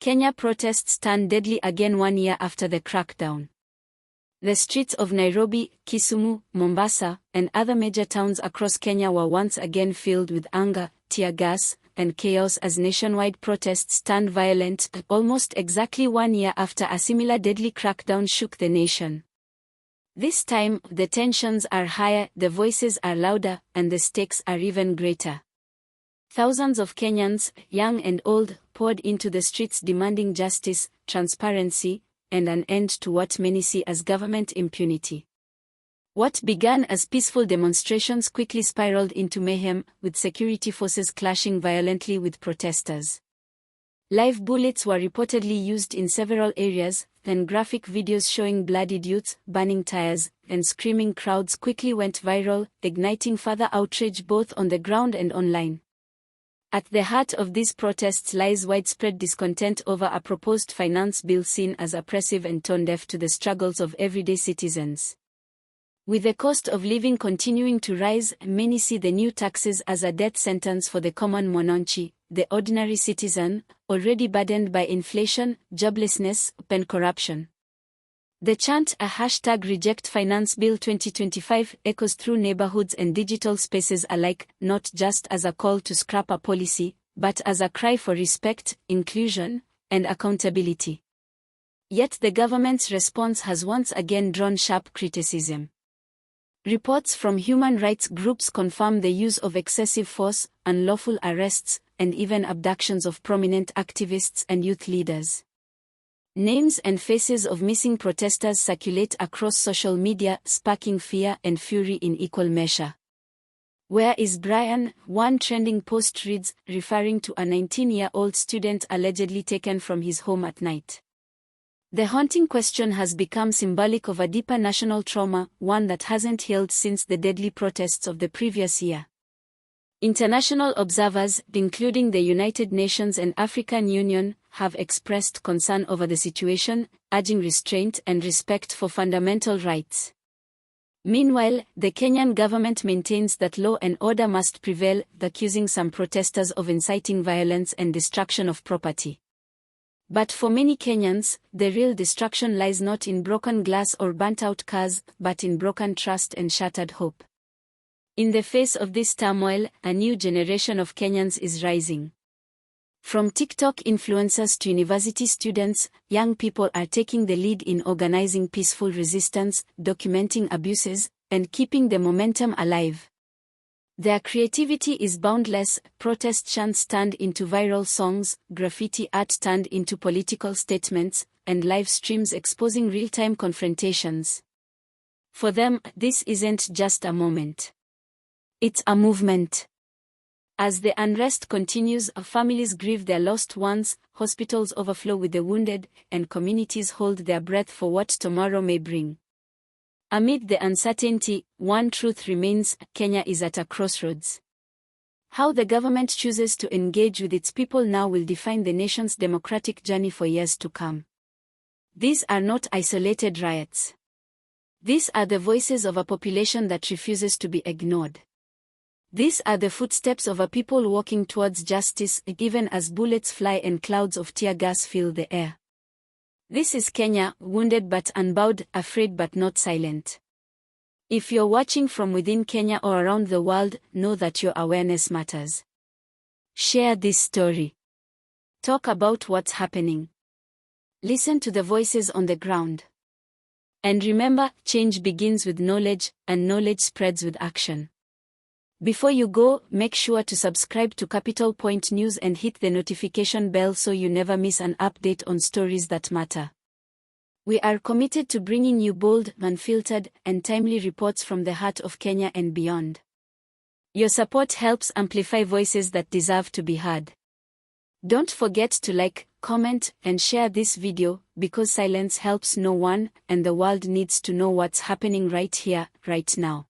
Kenya protests turn deadly again 1 year after the crackdown. The streets of Nairobi, Kisumu, Mombasa, and other major towns across Kenya were once again filled with anger, tear gas, and chaos as nationwide protests turned violent, almost exactly 1 year after a similar deadly crackdown shook the nation. This time, the tensions are higher, the voices are louder, and the stakes are even greater. Thousands of Kenyans, young and old, poured into the streets demanding justice, transparency, and an end to what many see as government impunity. What began as peaceful demonstrations quickly spiraled into mayhem, with security forces clashing violently with protesters. Live bullets were reportedly used in several areas, and graphic videos showing bloodied youths, burning tires, and screaming crowds quickly went viral, igniting further outrage both on the ground and online. At the heart of these protests lies widespread discontent over a proposed finance bill seen as oppressive and tone-deaf to the struggles of everyday citizens. With the cost of living continuing to rise, many see the new taxes as a death sentence for the common mwananchi, the ordinary citizen, already burdened by inflation, joblessness, and corruption. The chant #Reject Finance Bill 2025 echoes through neighborhoods and digital spaces alike, not just as a call to scrap a policy, but as a cry for respect, inclusion, and accountability. Yet the government's response has once again drawn sharp criticism. Reports from human rights groups confirm the use of excessive force, unlawful arrests, and even abductions of prominent activists and youth leaders. Names and faces of missing protesters circulate across social media, sparking fear and fury in equal measure. "Where is Brian?" one trending post reads, referring to a 19-year-old student allegedly taken from his home at night. The haunting question has become symbolic of a deeper national trauma, one that hasn't healed since the deadly protests of the previous year. International observers, including the United Nations and African Union, have expressed concern over the situation, urging restraint and respect for fundamental rights. Meanwhile, the Kenyan government maintains that law and order must prevail, accusing some protesters of inciting violence and destruction of property. But for many Kenyans, the real destruction lies not in broken glass or burnt-out cars, but in broken trust and shattered hope. In the face of this turmoil, a new generation of Kenyans is rising. From TikTok influencers to university students, young people are taking the lead in organizing peaceful resistance, documenting abuses, and keeping the momentum alive. Their creativity is boundless, protest chants turned into viral songs, graffiti art turned into political statements, and live streams exposing real-time confrontations. For them, this isn't just a moment. It's a movement. As the unrest continues, families grieve their lost ones, hospitals overflow with the wounded, and communities hold their breath for what tomorrow may bring. Amid the uncertainty, one truth remains: Kenya is at a crossroads. How the government chooses to engage with its people now will define the nation's democratic journey for years to come. These are not isolated riots. These are the voices of a population that refuses to be ignored. These are the footsteps of a people walking towards justice, even as bullets fly and clouds of tear gas fill the air. This is Kenya, wounded but unbowed, afraid but not silent. If you're watching from within Kenya or around the world, know that your awareness matters. Share this story. Talk about what's happening. Listen to the voices on the ground. And remember, change begins with knowledge, and knowledge spreads with action. Before you go, make sure to subscribe to Capital Point News and hit the notification bell so you never miss an update on stories that matter. We are committed to bringing you bold, unfiltered, and timely reports from the heart of Kenya and beyond. Your support helps amplify voices that deserve to be heard. Don't forget to like, comment, and share this video, because silence helps no one, and the world needs to know what's happening right here, right now.